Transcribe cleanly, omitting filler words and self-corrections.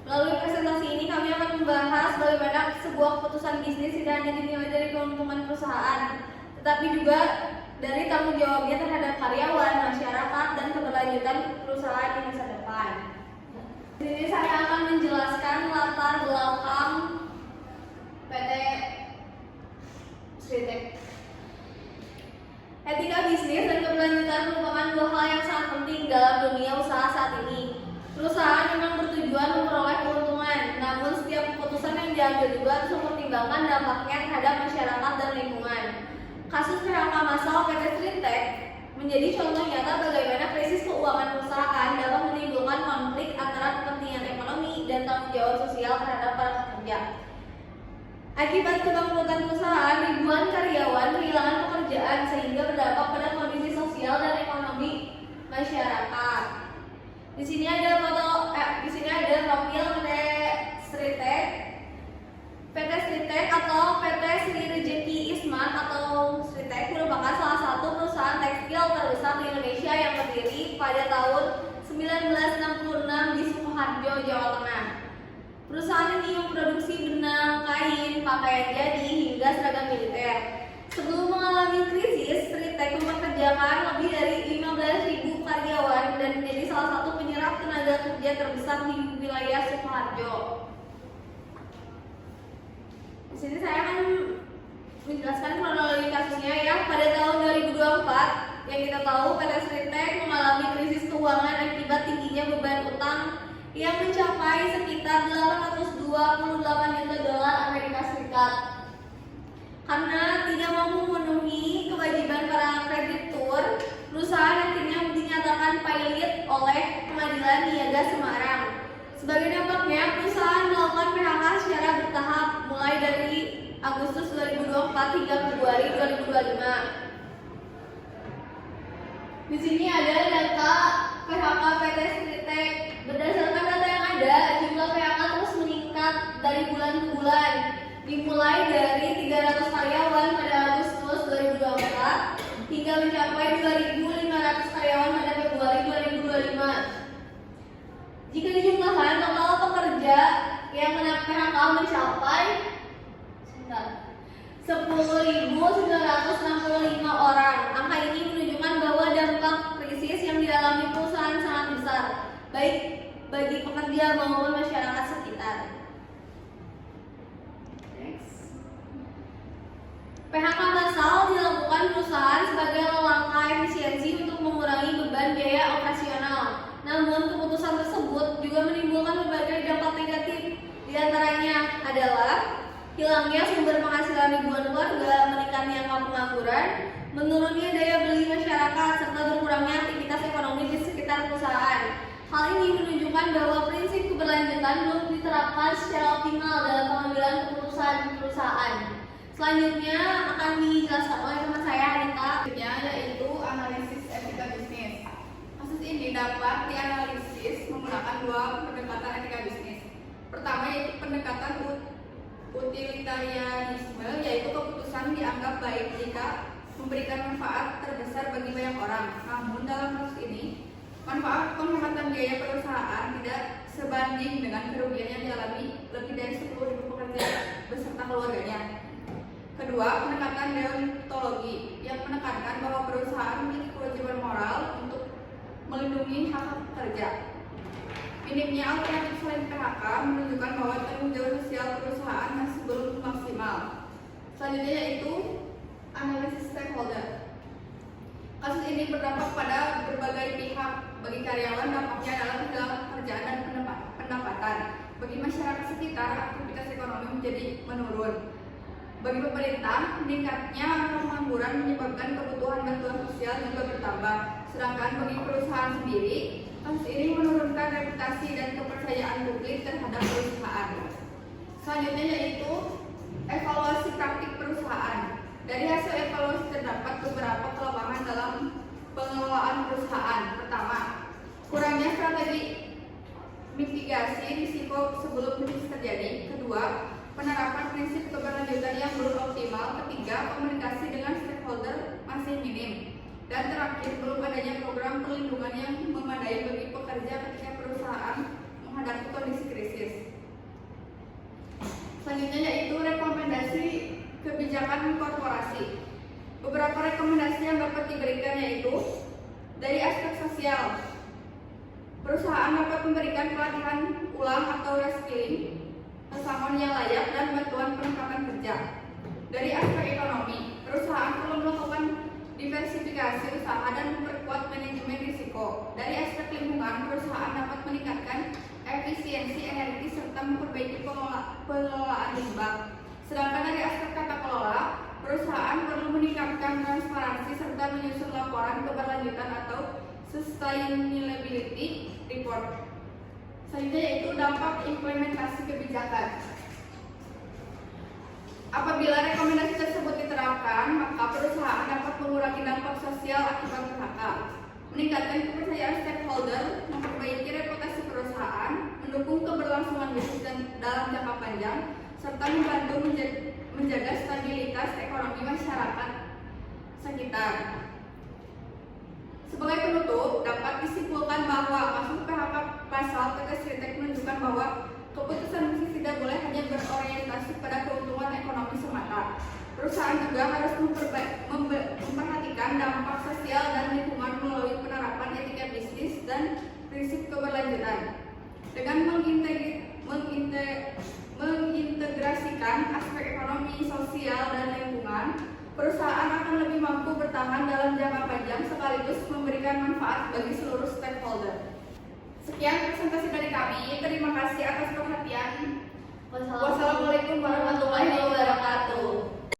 Melalui presentasi ini kami akan membahas bagaimana sebuah keputusan bisnis tidak hanya dinilai dari keuntungan perusahaan, tetapi juga dari tanggung jawabnya terhadap karyawan, masyarakat, dan keberlanjutan perusahaan di masa depan. Di sini saya akan menjelaskan latar belakang PT Sritek. Etika bisnis dan keberlanjutan merupakan dua hal yang sangat penting dalam dunia usaha saat ini. Perusahaan memang bertujuan memperoleh keuntungan, namun setiap keputusan yang diambil juga harus mempertimbangkan dampaknya terhadap masyarakat dan lingkungan. Kasus PHK massal PT Sritek menjadi contoh nyata bagaimana krisis keuangan perusahaan dapat menimbulkan konflik antara kepentingan ekonomi dan tanggung jawab sosial terhadap para pekerja. Akibat kebangkrutan perusahaan, ribuan karyawan kehilangan pekerjaan sehingga berdampak pada kondisi sosial dan ekonomi masyarakat. Di sini ada profil PT Sritek. PT Sritek atau PT Sri Rejeki Isman atau Sritek merupakan salah satu perusahaan tekstil terbesar di Indonesia yang berdiri pada tahun 1966 di Sukoharjo, Jawa Tengah. Perusahaan ini memproduksi benang, kain, pakaian jadi, hingga seragam militer. Sebelum mengalami krisis, Sritek mempekerjakan lebih dari 15.000 karyawan dan menjadi salah satu penyerap tenaga kerja terbesar di wilayah Sukoharjo. Di sini saya akan menjelaskan kronologi kasusnya ya. Pada tahun 2024, yang kita tahu PT Sritek mengalami krisis keuangan akibat tingginya beban utang yang mencapai sekitar 828 juta dolar Amerika Serikat. Karena tidak mampu memenuhi kewajiban para kreditur, perusahaan akhirnya dinyatakan pilot oleh Pengadilan Niaga Semarang. Sebagai dampaknya, perusahaan melakukan PHK secara bertahap mulai dari Agustus 2024 hingga Februari 2025. Di sini ada data PHK PT Sritek. Berdasarkan data yang ada, jumlah PHK terus meningkat dari bulan ke bulan. Dimulai dari 300 karyawan pada Agustus 2024 hingga mencapai 2.500 karyawan pada Februari 2025. Jika dijumlahkan, total pekerja yang kena PHK mencapai 10.965 orang. Angka ini menunjukkan bahwa dampak krisis yang dialami perusahaan sangat besar, baik bagi pekerja maupun masyarakat sekitar. PHK massal dilakukan perusahaan sebagai langkah efisiensi untuk mengurangi beban biaya operasional. Namun keputusan tersebut juga menimbulkan berbagai dampak negatif. Di antaranya adalah hilangnya sumber penghasilan ribuan keluarga, meningkatnya angka pengangguran, menurunnya daya beli masyarakat, serta berkurangnya aktivitas ekonomi di sekitar perusahaan. Hal ini menunjukkan bahwa prinsip keberlanjutan belum diterapkan secara optimal dalam pengambilan keputusan perusahaan. Selanjutnya akan dijelaskan oleh teman saya Anita, yaitu analisis etika bisnis. Kasus ini dapat dianalisis menggunakan dua pendekatan etika bisnis. Pertama yaitu pendekatan utilitarianisme, yaitu keputusan dianggap baik jika memberikan manfaat terbesar bagi banyak orang. Namun dalam kasus ini, manfaat penghematan biaya perusahaan tidak sebanding dengan kerugian yang dialami lebih dari 10.000 pekerja beserta keluarganya. Kedua, pendekatan deontologi yang menekankan bahwa perusahaan memiliki kewajiban moral untuk melindungi hak pekerja. Minimnya alternatif selain PHK menunjukkan bahwa tanggung jawab sosial perusahaan masih belum maksimal. Selanjutnya yaitu analisis stakeholder. Kasus ini berdampak pada berbagai pihak. Bagi karyawan, dampaknya adalah kehilangan pekerjaan dan pendapatan. Bagi masyarakat sekitar, aktivitas ekonomi menjadi menurun. Bagi pemerintah, meningkatnya angka pengangguran menyebabkan kebutuhan bantuan sosial juga bertambah. Sedangkan bagi perusahaan sendiri, kasus ini menurunkan reputasi dan kepercayaan publik terhadap perusahaan. Selanjutnya yaitu evaluasi praktik perusahaan. Dari hasil evaluasi terdapat beberapa kelemahan dalam pengelolaan perusahaan. Pertama, kurangnya strategi mitigasi risiko sebelum krisis terjadi. Kedua, penerapan prinsip keberlanjutan yang belum optimal. Ketiga, komunikasi dengan stakeholder masih minim. Dan terakhir, belum adanya program perlindungan yang memadai bagi pekerja ketika perusahaan menghadapi kondisi krisis. yaitu dari aspek sosial. Perusahaan dapat memberikan pelatihan ulang atau reskilling, pesangon yang layak, dan bantuan penempatan kerja. Dari aspek ekonomi, perusahaan perlu melakukan diversifikasi usaha dan memperkuat manajemen risiko. Dari aspek lingkungan, perusahaan dapat meningkatkan efisiensi energi serta memperbaiki pengelolaan limbah. Sedangkan dari aspek tata kelola, perusahaan perlu meningkatkan transparansi serta menyusun laporan keberlanjutan atau sustainability report. Selanjutnya yaitu dampak implementasi kebijakan. Apabila rekomendasi tersebut diterapkan, maka perusahaan dapat mengurangi dampak sosial akibat PHK, meningkatkan kepercayaan stakeholder, memperbaiki reputasi perusahaan, mendukung keberlangsungan bisnis dalam jangka panjang, serta membantu menjaga stabilitas ekonomi masyarakat sekitar. Sebagai penutup, dapat disimpulkan bahwa kasus PHK pasal PT menunjukkan bahwa keputusan bisnis tidak boleh hanya berorientasi pada keuntungan ekonomi semata. Perusahaan juga harus memperhatikan dampak sosial dan lingkungan melalui penerapan etika bisnis dan prinsip keberlanjutan. Dengan mengintegrasikan aspek ekonomi, sosial, dan lingkungan, perusahaan akan lebih mampu bertahan dalam jangka panjang sekaligus memberikan manfaat bagi seluruh stakeholder. Sekian presentasi dari kami. Terima kasih atas perhatian. Wassalamualaikum